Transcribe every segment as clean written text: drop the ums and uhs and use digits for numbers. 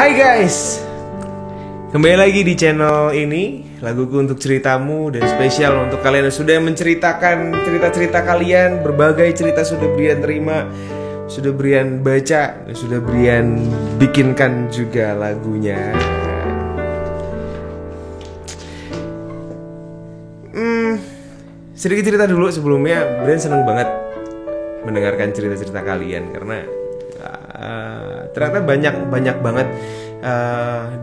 Hai guys, kembali lagi di channel ini, Laguku Untuk Ceritamu, dan spesial untuk kalian yang sudah menceritakan cerita-cerita kalian. Berbagai cerita sudah Brian terima, sudah Brian baca, sudah Brian bikinkan juga lagunya. Sedikit cerita dulu sebelumnya. Brian seneng banget mendengarkan cerita-cerita kalian karena ternyata banyak banget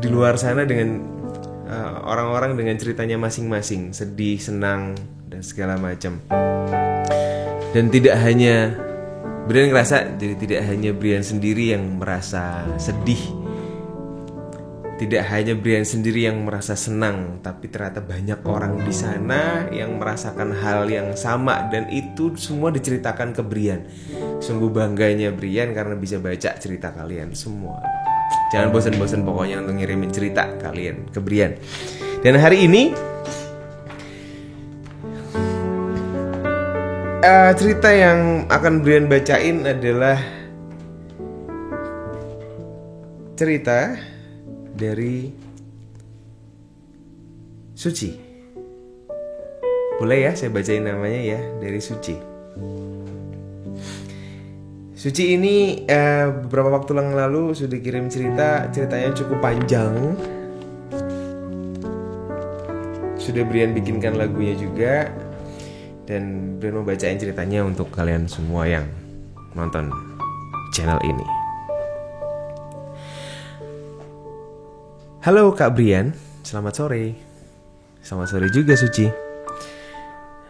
di luar sana dengan orang-orang dengan ceritanya masing-masing, sedih, senang, dan segala macam. Dan tidak hanya Brian ngerasa, jadi tidak hanya Brian sendiri yang merasa sedih, tidak hanya Brian sendiri yang merasa senang, tapi ternyata banyak orang di sana yang merasakan hal yang sama, dan itu semua diceritakan ke Brian. Sungguh bangganya Brian karena bisa baca cerita kalian semua. Jangan bosan-bosan pokoknya untuk ngirimin cerita kalian ke Brian. Dan hari ini cerita yang akan Brian bacain adalah cerita dari Suci. Boleh ya saya bacain namanya ya, dari Suci. Suci ini beberapa waktu yang lalu sudah kirim ceritanya cukup panjang. Sudah Brian bikinkan lagunya juga, dan Brian mau bacain ceritanya untuk kalian semua yang nonton channel ini. Halo Kak Brian, selamat sore. Selamat sore juga Suci.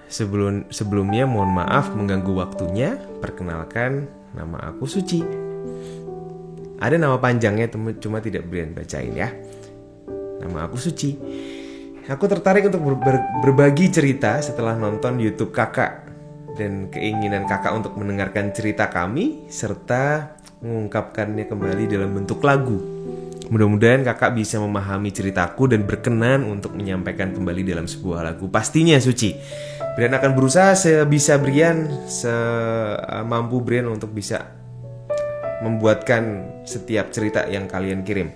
Sebelumnya mohon maaf mengganggu waktunya. Perkenalkan, nama aku Suci. Ada nama panjangnya cuma tidak Brian bacain ya. Nama aku Suci. Aku tertarik untuk berbagi cerita setelah nonton YouTube kakak, dan keinginan kakak untuk mendengarkan cerita kami serta mengungkapkannya kembali dalam bentuk lagu. Mudah-mudahan kakak bisa memahami ceritaku dan berkenan untuk menyampaikan kembali dalam sebuah lagu. Pastinya Suci, Brian akan berusaha sebisa Brian, semampu Brian untuk bisa membuatkan setiap cerita yang kalian kirim.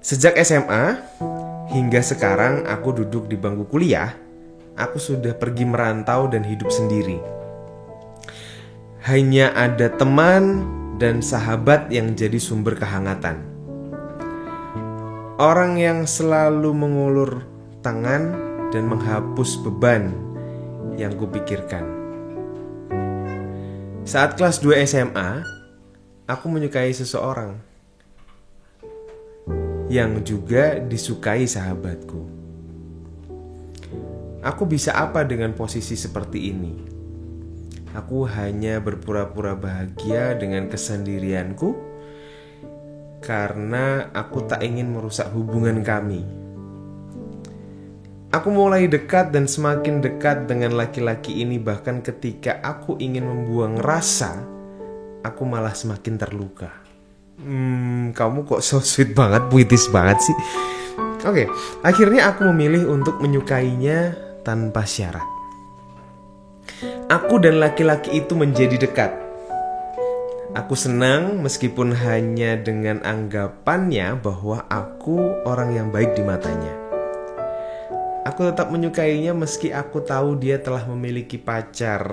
Sejak SMA hingga sekarang aku duduk di bangku kuliah, aku sudah pergi merantau dan hidup sendiri. Hanya ada teman dan sahabat yang jadi sumber kehangatan. Orang yang selalu mengulur tangan dan menghapus beban yang kupikirkan. Saat kelas 2 SMA, aku menyukai seseorang yang juga disukai sahabatku. Aku bisa apa dengan posisi seperti ini? Aku hanya berpura-pura bahagia dengan kesendirianku karena aku tak ingin merusak hubungan kami. Aku mulai dekat dan semakin dekat dengan laki-laki ini, bahkan ketika aku ingin membuang rasa, aku malah semakin terluka. Kamu kok so sweet banget, puitis banget sih. Oke, akhirnya aku memilih untuk menyukainya tanpa syarat. Aku dan laki-laki itu menjadi dekat. Aku senang meskipun hanya dengan anggapannya bahwa aku orang yang baik di matanya. Aku tetap menyukainya meski aku tahu dia telah memiliki pacar.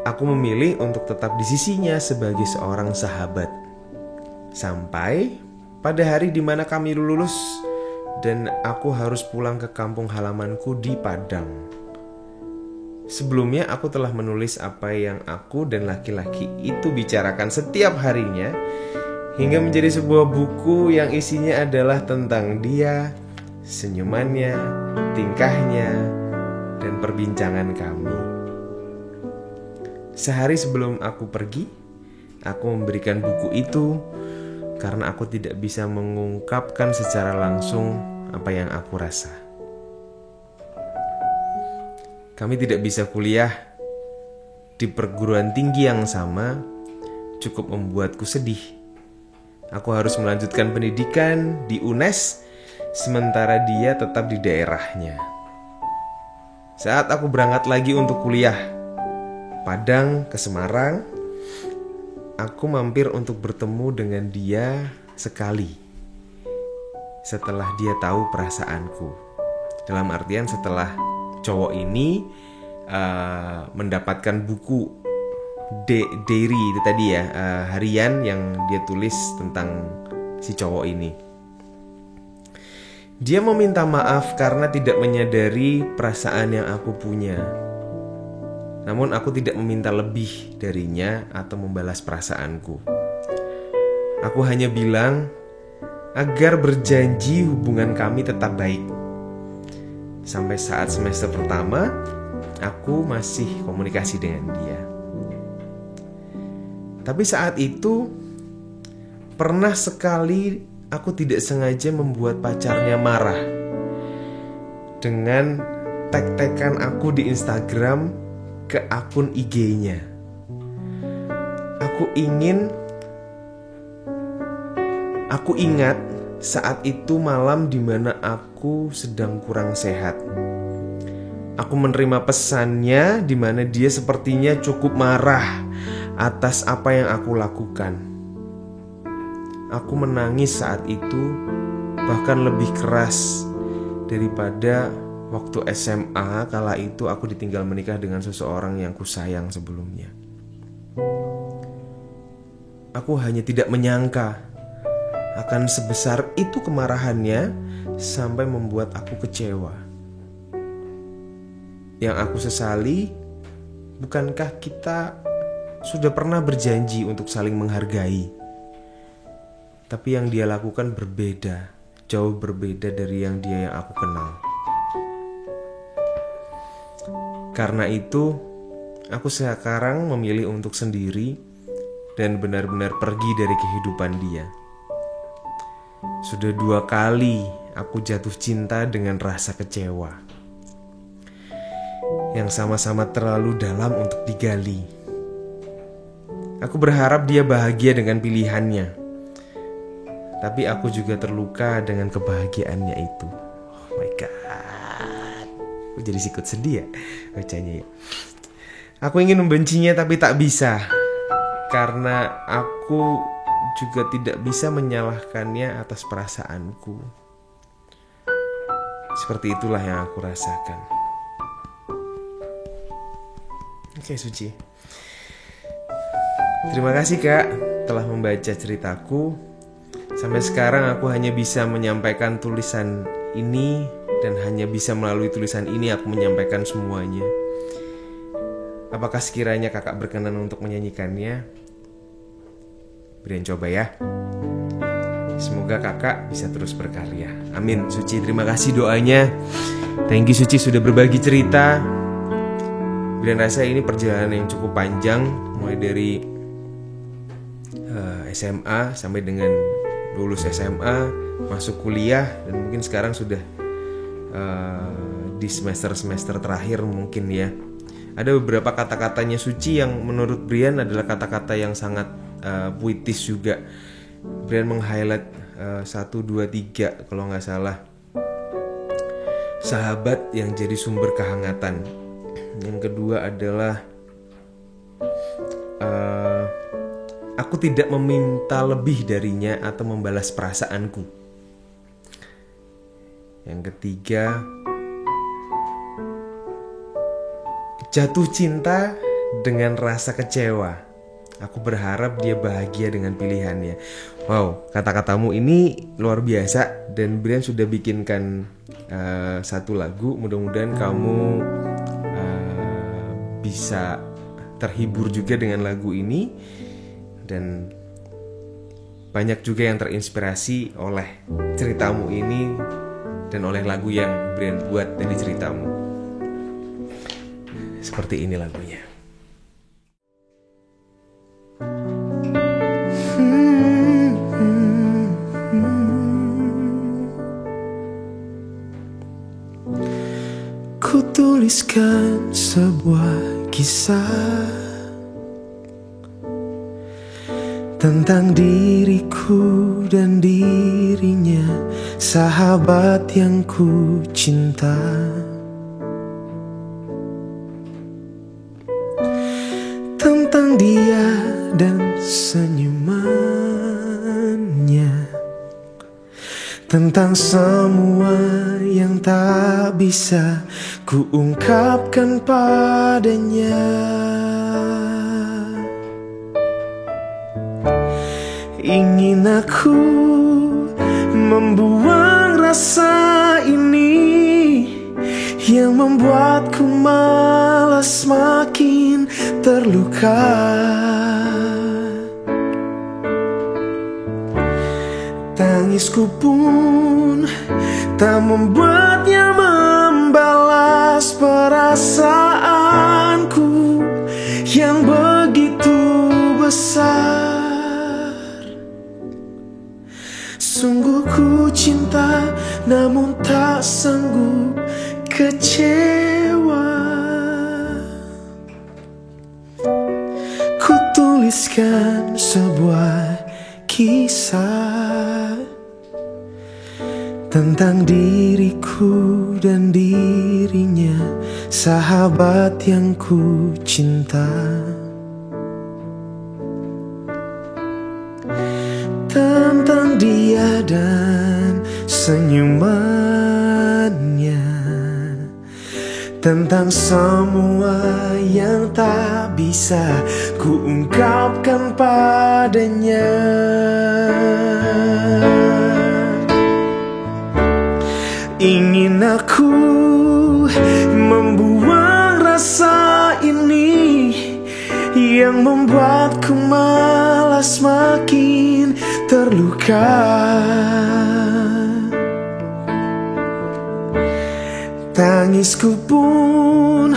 Aku memilih untuk tetap di sisinya sebagai seorang sahabat. Sampai pada hari dimana kami lulus dan aku harus pulang ke kampung halamanku di Padang. Sebelumnya aku telah menulis apa yang aku dan laki-laki itu bicarakan setiap harinya, hingga menjadi sebuah buku yang isinya adalah tentang dia, senyumannya, tingkahnya, dan perbincangan kami. Sehari sebelum aku pergi, aku memberikan buku itu karena aku tidak bisa mengungkapkan secara langsung apa yang aku rasa. Kami tidak bisa kuliah di perguruan tinggi yang sama, cukup membuatku sedih. Aku harus melanjutkan pendidikan di UNES, sementara dia tetap di daerahnya. Saat aku berangkat lagi untuk kuliah Padang ke Semarang, aku mampir untuk bertemu dengan dia sekali setelah dia tahu perasaanku. Dalam artian setelah cowok ini mendapatkan buku diary itu tadi ya, harian yang dia tulis tentang si cowok ini. Dia meminta maaf karena tidak menyadari perasaan yang aku punya. Namun aku tidak meminta lebih darinya atau membalas perasaanku. Aku hanya bilang agar berjanji hubungan kami tetap baik. Sampai saat semester pertama, aku masih komunikasi dengan dia. Tapi saat itu pernah sekali aku tidak sengaja membuat pacarnya marah dengan tag-tagan aku di Instagram ke akun IG-nya. Aku ingat saat itu malam dimana aku sedang kurang sehat. Aku menerima pesannya dimana dia sepertinya cukup marah atas apa yang aku lakukan. Aku menangis saat itu, bahkan lebih keras daripada waktu SMA kala itu aku ditinggal menikah dengan seseorang yang kusayang sebelumnya. Aku hanya tidak menyangka akan sebesar itu kemarahannya sampai membuat aku kecewa. Yang aku sesali, bukankah kita sudah pernah berjanji untuk saling menghargai? Tapi yang dia lakukan berbeda, jauh berbeda dari yang aku kenal. Karena itu, aku sekarang memilih untuk sendiri dan benar-benar pergi dari kehidupan dia. Sudah 2 kali aku jatuh cinta dengan rasa kecewa yang sama-sama terlalu dalam untuk digali. Aku berharap dia bahagia dengan pilihannya, tapi aku juga terluka dengan kebahagiaannya itu. Oh my god, aku jadi sikut sedih ya bacanya ya. Aku ingin membencinya tapi tak bisa, karena aku juga tidak bisa menyalahkannya atas perasaanku. Seperti itulah yang aku rasakan. Oke, Suci. Terima kasih Kak telah membaca ceritaku. Sampai sekarang aku hanya bisa menyampaikan tulisan ini, dan hanya bisa melalui tulisan ini aku menyampaikan semuanya. Apakah sekiranya kakak berkenan untuk menyanyikannya? Brian coba ya. Semoga kakak bisa terus berkarya. Amin. Suci, terima kasih doanya. Thank you Suci sudah berbagi cerita. Brian rasa ini perjalanan yang cukup panjang, mulai dari SMA sampai dengan lulus SMA, masuk kuliah, dan mungkin sekarang sudah di semester terakhir mungkin ya. Ada beberapa kata-katanya Suci yang menurut Brian adalah kata-kata yang sangat puitis juga. Brian meng-highlight 1, 2, 3 kalau nggak salah. Sahabat yang jadi sumber kehangatan. Yang kedua adalah aku tidak meminta lebih darinya atau membalas perasaanku. Yang ketiga, jatuh cinta dengan rasa kecewa. Aku berharap dia bahagia dengan pilihannya. Wow, kata-katamu ini luar biasa. Dan Brian sudah bikinkan 1 lagu. Mudah-mudahan kamu bisa terhibur juga dengan lagu ini, dan banyak juga yang terinspirasi oleh ceritamu ini dan oleh lagu yang Brian buat dari ceritamu. Seperti ini lagunya. Ku tuliskan sebuah kisah tentang diriku dan dirinya, sahabat yang ku cinta. Tentang dia dan senyumannya, tentang semua yang tak bisa kuungkapkan padanya. Ingin aku membuang rasa ini yang membuatku malas makin terluka. Tangisku pun tak membuatnya membalas perasaanku yang begitu besar. Sungguh ku cinta namun tak sanggup kecewa. Ku tuliskan sebuah kisah tentang diriku dan dirinya, sahabat yang ku cinta. Tentang dia dan senyumannya, tentang semua yang tak bisa kuungkapkan padanya. Ingin aku membuang rasa ini yang membuatku malas makin terluka. Tangisku pun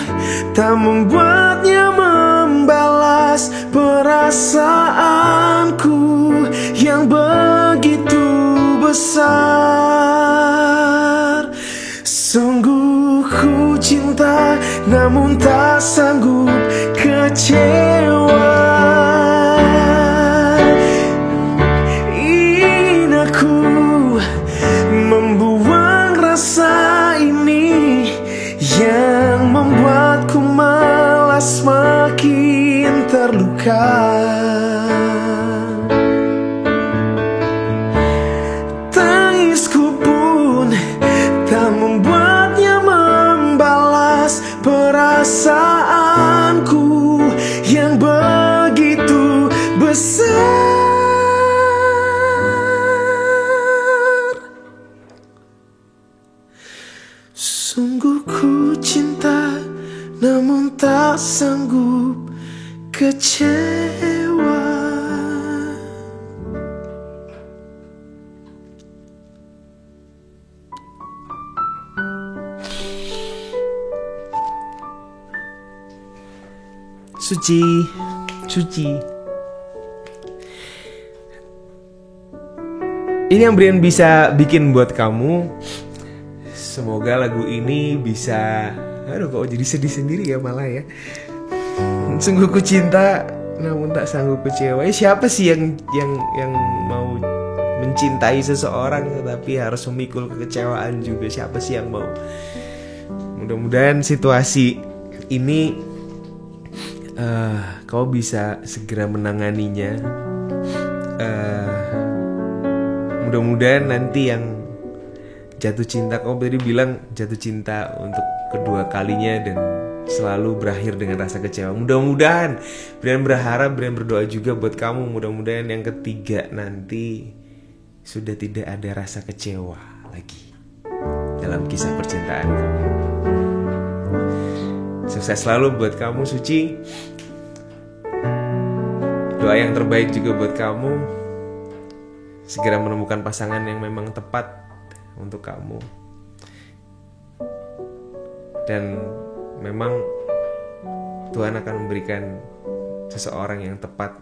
tak membuatnya membalas perasaanku yang begitu besar. Sungguh ku cinta namun tak sanggup kecewa. Ingin aku membuang rasa ini yang membuatku malas makin terluka. Tangisku pun tak membuatnya membalas perasaanku yang begitu besar. Sungguh ku cinta namun tak sanggup kecewa. Suci, Suci. Ini yang Brian bisa bikin buat kamu. Semoga lagu ini bisa, aduh kok jadi sedih sendiri ya malah ya. Sungguh ku cinta namun tak sanggup kecewa. Siapa sih yang mau mencintai seseorang tetapi harus memikul kekecewaan juga? Siapa sih yang mau? Mudah-mudahan situasi ini kau bisa segera menanganinya. Mudah-mudahan nanti yang jatuh cinta, kau tadi bilang jatuh cinta untuk kedua kalinya dan selalu berakhir dengan rasa kecewa. Mudah-mudahan, Brian berharap, Brian berdoa juga buat kamu. Mudah-mudahan yang ketiga nanti sudah tidak ada rasa kecewa lagi dalam kisah percintaan kamu. Sukses selalu buat kamu, Suci. Doa yang terbaik juga buat kamu. Segera menemukan pasangan yang memang tepat untuk kamu. Dan memang Tuhan akan memberikan seseorang yang tepat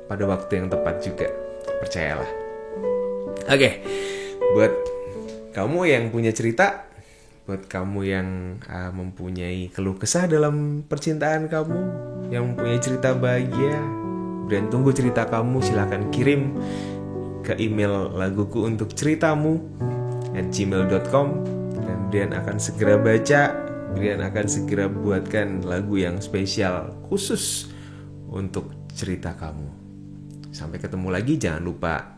pada waktu yang tepat juga. Percayalah. Oke, buat kamu yang punya cerita, buat kamu yang mempunyai keluh kesah dalam percintaan kamu, yang mempunyai cerita bahagia, Brian tunggu cerita kamu. Silakan kirim ke email laguku untuk ceritamu @gmail.com dan Brian akan segera baca. Brian akan segera buatkan lagu yang spesial khusus untuk cerita kamu. Sampai ketemu lagi, jangan lupa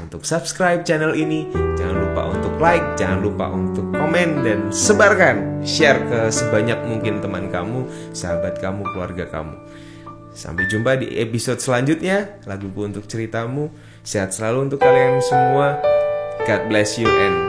untuk subscribe channel ini, jangan lupa untuk like, jangan lupa untuk komen dan sebarkan, share ke sebanyak mungkin teman kamu, sahabat kamu, keluarga kamu. Sampai jumpa di episode selanjutnya, Laguku Untuk Ceritamu. Sehat selalu untuk kalian semua. God bless you and